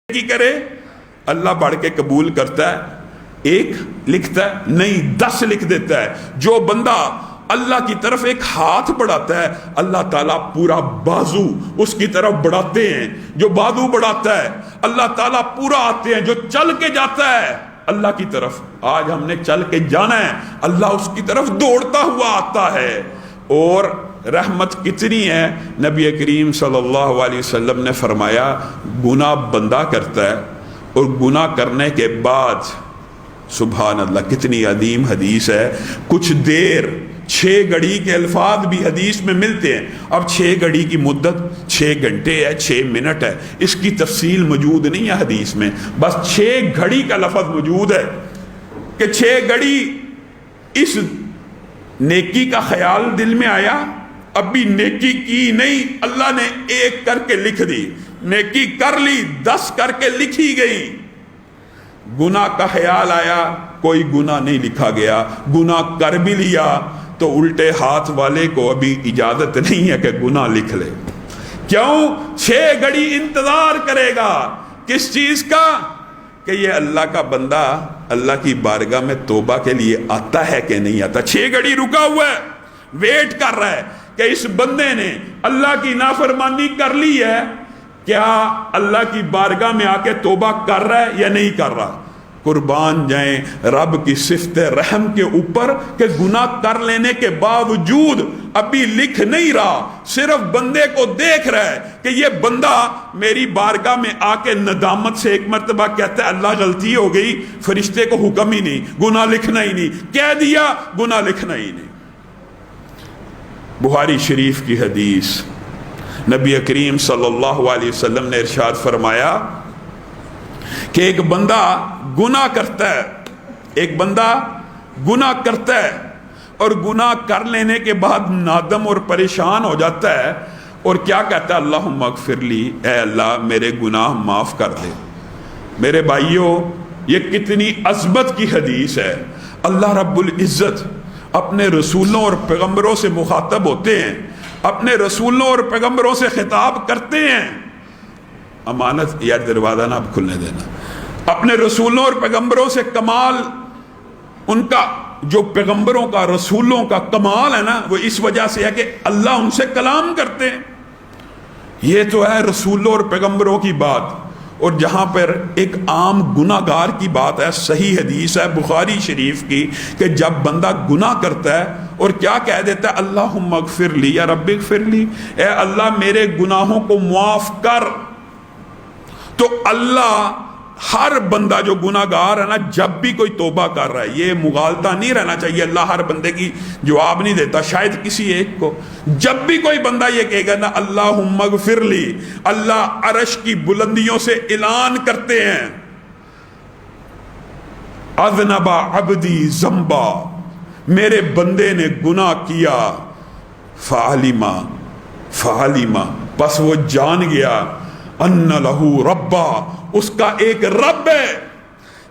کی کرے اللہ بڑھ کے قبول کرتا ہے، ایک لکھتا ہے نہیں 10 لکھ دیتا ہے۔ جو بندہ اللہ کی طرف ایک ہاتھ بڑھاتا ہے اللہ تعالیٰ پورا بازو اس کی طرف بڑھاتے ہیں۔ جو بازو بڑھاتا ہے اللہ تعالیٰ پورا آتے ہیں۔ جو چل کے جاتا ہے اللہ کی طرف، آج ہم نے چل کے جانا ہے، اللہ اس کی طرف دوڑتا ہوا آتا ہے۔ اور رحمت کتنی ہے، نبی کریم صلی اللہ علیہ وسلم نے فرمایا گناہ بندہ کرتا ہے اور گناہ کرنے کے بعد، سبحان اللہ کتنی عظیم حدیث ہے، کچھ دیر 6 گھڑی کے الفاظ بھی حدیث میں ملتے ہیں۔ اب 6 گھڑی کی مدت 6 گھنٹے ہے، 6 منٹ ہے، اس کی تفصیل موجود نہیں ہے حدیث میں، بس 6 گھڑی کا لفظ موجود ہے کہ 6 گھڑی اس نیکی کا خیال دل میں آیا، ابھی نیکی کی نہیں، اللہ نے 1 کر کے لکھ دی، نیکی کر لی 10 کر کے لکھی گئی۔ گناہ کا خیال آیا، کوئی گناہ نہیں لکھا گیا، گناہ کر بھی لیا تو الٹے ہاتھ والے کو ابھی اجازت نہیں ہے کہ گناہ لکھ لے۔ کیوں؟ 6 گھڑی انتظار کرے گا، کس چیز کا؟ کہ یہ اللہ کا بندہ اللہ کی بارگاہ میں توبہ کے لیے آتا ہے کہ نہیں آتا۔ 6 گھڑی رکا ہوا ہے، ویٹ کر رہا ہے کہ اس بندے نے اللہ کی نافرمانی کر لی ہے، کیا اللہ کی بارگاہ میں آ کے توبہ کر رہا ہے یا نہیں کر رہا؟ قربان جائیں رب کی صفت رحم کے اوپر کہ گناہ کر لینے کے باوجود ابھی لکھ نہیں رہا، صرف بندے کو دیکھ رہا ہے کہ یہ بندہ میری بارگاہ میں آ کے ندامت سے ایک مرتبہ کہتا ہے اللہ غلطی ہو گئی، فرشتے کو حکم ہی نہیں، گناہ لکھنا ہی نہیں، کہہ دیا گناہ لکھنا ہی نہیں۔ بخاری شریف کی حدیث، نبی کریم صلی اللہ علیہ وسلم نے ارشاد فرمایا کہ ایک بندہ گناہ کرتا ہے، ایک بندہ گناہ کرتا ہے اور گناہ کر لینے کے بعد نادم اور پریشان ہو جاتا ہے اور کیا کہتا ہے اللہم اغفر لی، اے اللہ میرے گناہ معاف کر دے۔ میرے بھائیوں یہ کتنی عظمت کی حدیث ہے۔ اللہ رب العزت اپنے رسولوں اور پیغمبروں سے مخاطب ہوتے ہیں، اپنے رسولوں اور پیغمبروں سے خطاب کرتے ہیں۔ امانت یا دروازہ نہ اب کھلنے دینا۔ اپنے رسولوں اور پیغمبروں سے کمال، ان کا جو پیغمبروں کا رسولوں کا کمال ہے نا، وہ اس وجہ سے ہے کہ اللہ ان سے کلام کرتے ہیں۔ یہ تو ہے رسولوں اور پیغمبروں کی بات، اور جہاں پر ایک عام گناہ گار کی بات ہے، صحیح حدیث ہے بخاری شریف کی کہ جب بندہ گناہ کرتا ہے اور کیا کہہ دیتا ہے اللہم اغفر لی یا رب اغفر لی، اے اللہ میرے گناہوں کو معاف کر، تو اللہ ہر بندہ جو گناہ گار ہے نا، جب بھی کوئی توبہ کر رہا ہے، یہ مغالطہ نہیں رہنا چاہیے، اللہ ہر بندے کی جواب نہیں دیتا، شاید کسی ایک کو، جب بھی کوئی بندہ یہ کہے گا نا اللہم اغفر لی، اللہ عرش کی بلندیوں سے اعلان کرتے ہیں اذنب عبدی ذنبا، میرے بندے نے گناہ کیا، فعلما پس وہ جان گیا ان لہو ربا، اس کا ایک رب ہے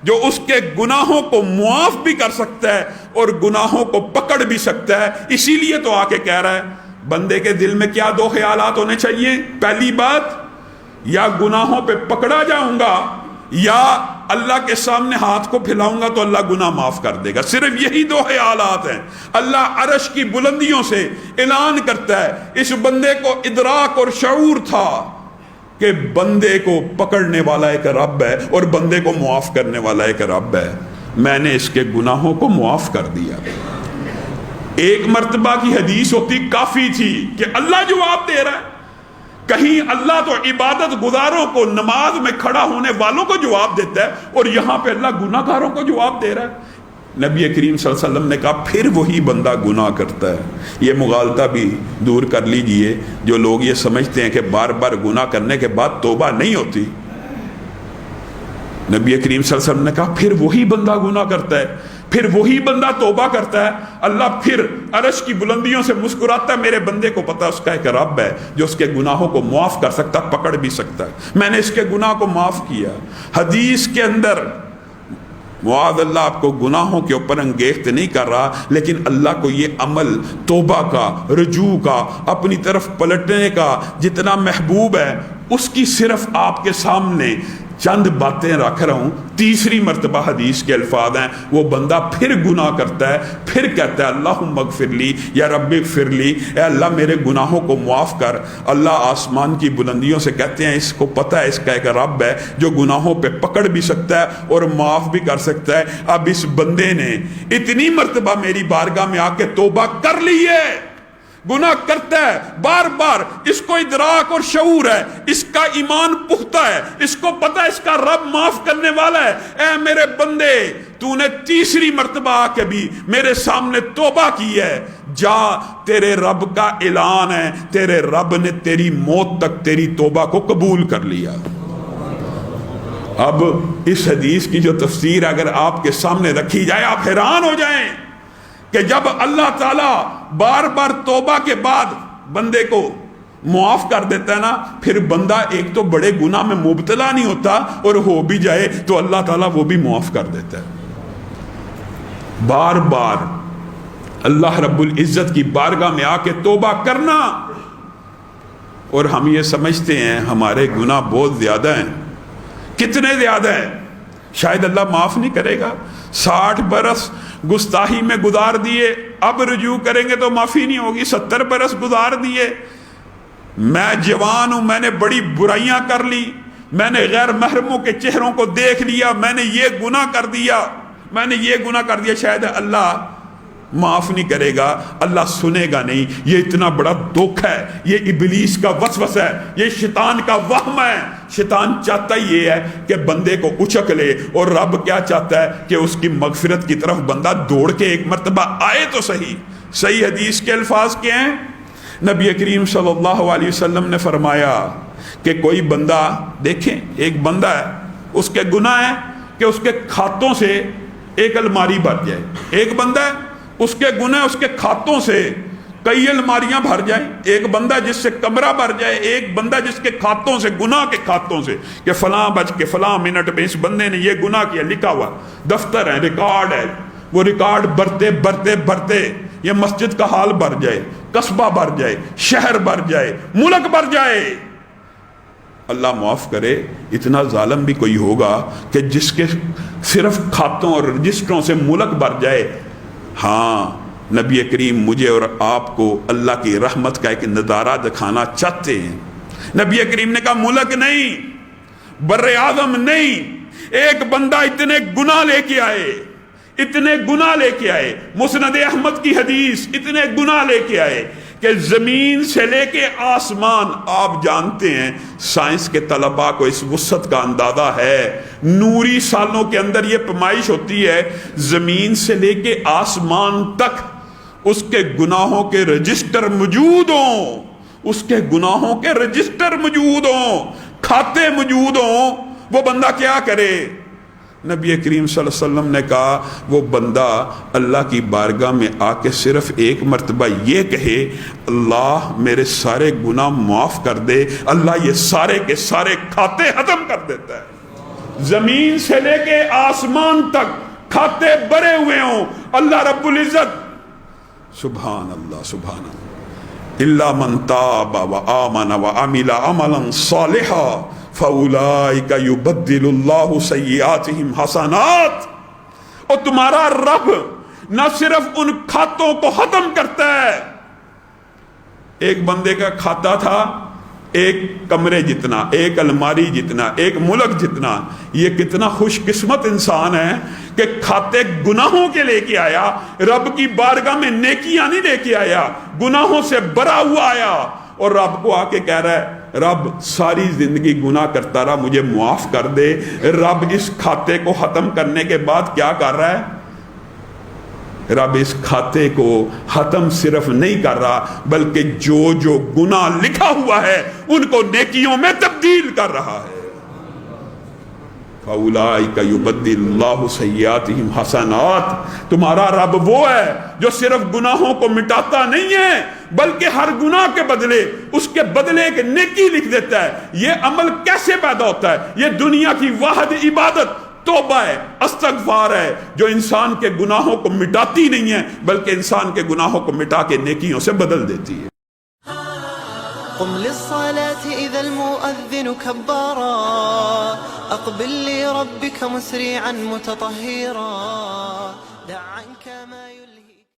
جو اس کے گناہوں کو معاف بھی کر سکتا ہے اور گناہوں کو پکڑ بھی سکتا ہے۔ اسی لیے تو آ کے کہہ رہا ہے بندے کے دل میں کیا 2 خیالات ہونے چاہیے، پہلی بات یا گناہوں پہ پکڑا جاؤں گا یا اللہ کے سامنے ہاتھ کو پھیلاؤں گا تو اللہ گناہ معاف کر دے گا، صرف یہی 2 خیالات ہیں۔ اللہ عرش کی بلندیوں سے اعلان کرتا ہے، اس بندے کو ادراک اور شعور تھا کہ بندے کو پکڑنے والا ایک رب ہے اور بندے کو معاف کرنے والا ایک رب ہے، میں نے اس کے گناہوں کو معاف کر دیا۔ ایک مرتبہ کی حدیث ہوتی کافی تھی کہ اللہ جواب دے رہا ہے، کہیں اللہ تو عبادت گزاروں کو، نماز میں کھڑا ہونے والوں کو جواب دیتا ہے اور یہاں پہ اللہ گناہ گاروں کو جواب دے رہا ہے۔ نبی کریم صلی اللہ علیہ وسلم نے کہا پھر وہی بندہ گناہ کرتا ہے۔ یہ مغالطہ بھی دور کر لیجئے، جو لوگ یہ سمجھتے ہیں کہ بار بار گناہ کرنے کے بعد توبہ نہیں ہوتی۔ نبی کریم صلی اللہ علیہ وسلم نے کہا پھر وہی بندہ گناہ کرتا ہے، پھر وہی بندہ توبہ کرتا ہے، اللہ پھر عرش کی بلندیوں سے مسکراتا ہے، میرے بندے کو پتا اس کا ایک رب ہے جو اس کے گناہوں کو معاف کر سکتا، پکڑ بھی سکتا ہے، میں نے اس کے گناہ کو معاف کیا۔ حدیث کے اندر معاذ اللہ آپ کو گناہوں کے اوپر انگیخت نہیں کر رہا، لیکن اللہ کو یہ عمل توبہ کا، رجوع کا، اپنی طرف پلٹنے کا جتنا محبوب ہے، اس کی صرف آپ کے سامنے چند باتیں رکھ رہا ہوں، تیسری مرتبہ حدیث کے الفاظ ہیں، وہ بندہ پھر گناہ کرتا ہے، پھر کہتا ہے اللہم اغفر لی، یا رب اغفر لی، اے اللہ میرے گناہوں کو معاف کر۔ اللہ آسمان کی بلندیوں سے کہتے ہیں اس کو پتہ ہے اس کا ایک رب ہے جو گناہوں پہ پکڑ بھی سکتا ہے اور معاف بھی کر سکتا ہے۔ اب اس بندے نے اتنی مرتبہ میری بارگاہ میں آ کے توبہ کر لی ہے، گناہ کرتا ہے بار بار، اس کو ادراک اور شعور ہے، اس کا ایمان پختہ ہے، اس کو پتہ ہے اس کا رب معاف کرنے والا ہے۔ اے میرے بندے، تو نے تیسری مرتبہ آ کے بھی میرے سامنے توبہ کی ہے، جا، تیرے رب کا اعلان ہے، تیرے رب نے تیری موت تک تیری توبہ کو قبول کر لیا۔ اب اس حدیث کی جو تفسیر اگر آپ کے سامنے رکھی جائے آپ حیران ہو جائیں کہ جب اللہ تعالیٰ بار بار توبہ کے بعد بندے کو معاف کر دیتا ہے نا، پھر بندہ ایک تو بڑے گناہ میں مبتلا نہیں ہوتا، اور ہو بھی جائے تو اللہ تعالیٰ وہ بھی معاف کر دیتا ہے۔ بار بار اللہ رب العزت کی بارگاہ میں آ کے توبہ کرنا، اور ہم یہ سمجھتے ہیں ہمارے گناہ بہت زیادہ ہیں۔ کتنے زیادہ ہیں؟ شاید اللہ معاف نہیں کرے گا۔ 60 برس گستاخی میں گزار دیے، اب رجوع کریں گے تو معافی نہیں ہوگی۔ 70 برس گزار دیے، میں جوان ہوں، میں نے بڑی برائیاں کر لی، میں نے غیر محرموں کے چہروں کو دیکھ لیا، میں نے یہ گناہ کر دیا، میں نے یہ گناہ کر دیا، شاید اللہ معاف نہیں کرے گا، اللہ سنے گا نہیں۔ یہ اتنا بڑا دکھ ہے، یہ ابلیس کا وسوسہ ہے، یہ شیطان کا وہم ہے۔ شیطان چاہتا ہی یہ ہے کہ بندے کو اچک لے، اور رب کیا چاہتا ہے کہ اس کی مغفرت کی طرف بندہ دوڑ کے ایک مرتبہ آئے تو صحیح۔ صحیح حدیث کے الفاظ کیا ہیں؟ نبی کریم صلی اللہ علیہ وسلم نے فرمایا کہ کوئی بندہ، دیکھیں ایک بندہ ہے، اس کے گناہ ہے کہ اس کے کھاتوں سے ایک الماری بھر جائے۔ ایک بندہ ہے، اس کے گناہ اس کے کھاتوں سے کئی الماریاں بھر جائیں۔ ایک بندہ جس سے کمرہ بھر جائے، ایک بندہ جس کے کھاتوں سے، گناہ کے کھاتوں سے، کہ فلاں بج کے فلاں منٹ میں اس بندے نے یہ گناہ کیا، لکھا ہوا دفتر ہے، ریکارڈ ہے، وہ ریکارڈ بڑھتے بڑھتے بڑھتے یہ مسجد کا حال بھر جائے، قصبہ بھر جائے، شہر بھر جائے، ملک بھر جائے۔ اللہ معاف کرے، اتنا ظالم بھی کوئی ہوگا کہ جس کے صرف کھاتوں اور رجسٹروں سے ملک بھر جائے؟ ہاں، نبی کریم مجھے اور آپ کو اللہ کی رحمت کا ایک نظارہ دکھانا چاہتے ہیں۔ نبی کریم نے کہا ملک نہیں، بر اعظم نہیں، ایک بندہ اتنے گناہ لے کے آئے، اتنے گناہ لے کے آئے، مسند احمد کی حدیث، اتنے گناہ لے کے آئے کہ زمین سے لے کے آسمان، آپ جانتے ہیں سائنس کے طلباء کو اس وسعت کا اندازہ ہے، نوری سالوں کے اندر یہ پیمائش ہوتی ہے، زمین سے لے کے آسمان تک اس کے گناہوں کے رجسٹر موجود ہوں، اس کے گناہوں کے رجسٹر موجود ہوں، کھاتے موجود ہوں، وہ بندہ کیا کرے؟ نبی کریم صلی اللہ علیہ وسلم نے کہا وہ بندہ اللہ کی بارگاہ میں آ کے صرف ایک مرتبہ یہ کہے اللہ میرے سارے گناہ معاف کر دے، اللہ یہ سارے کے سارے کھاتے ختم کر دیتا ہے۔ زمین سے لے کے آسمان تک کھاتے بھرے ہوئے ہوں، اللہ رب العزت، سبحان اللہ سبحان اللہ، الا من تاب وآمن وعمل عملا صالحا فَأُولَئِكَ يُبَدِّلُ اللَّهُ سَيِّئَاتِهِمْ حَسَنَاتٍ۔ اور تمہارا رب نہ صرف ان کھاتوں کو ختم کرتا ہے، ایک بندے کا کھاتا تھا ایک کمرے جتنا، ایک الماری جتنا، ایک ملک جتنا، یہ کتنا خوش قسمت انسان ہے کہ کھاتے گناہوں کے لے کے آیا، رب کی بارگاہ میں نیکیاں نہیں لے کے آیا، گناہوں سے بھرا ہوا آیا، اور رب کو آ کے کہہ رہا ہے رب ساری زندگی گناہ کرتا رہا، مجھے معاف کر دے۔ رب اس کھاتے کو ختم کرنے کے بعد کیا کر رہا ہے؟ رب اس کھاتے کو ختم صرف نہیں کر رہا بلکہ جو گناہ لکھا ہوا ہے ان کو نیکیوں میں تبدیل کر رہا ہے۔ فَأُولَئِكَ يُبَدِّلُ اللَّهُ سَيِّئَاتِهِمْ حَسَنَاتٍ۔ تمہارا رب وہ ہے جو صرف گناہوں کو مٹاتا نہیں ہے بلکہ ہر گناہ کے بدلے اس کے بدلے ایک نیکی لکھ دیتا ہے۔ یہ عمل کیسے پیدا ہوتا ہے؟ یہ دنیا کی واحد عبادت توبہ ہے، استغفار ہے، جو انسان کے گناہوں کو مٹاتی نہیں ہے بلکہ انسان کے گناہوں کو مٹا کے نیکیوں سے بدل دیتی ہے۔ قم للصلاة إذا المؤذن كبارا أقبل لربك مسرعا متطهرا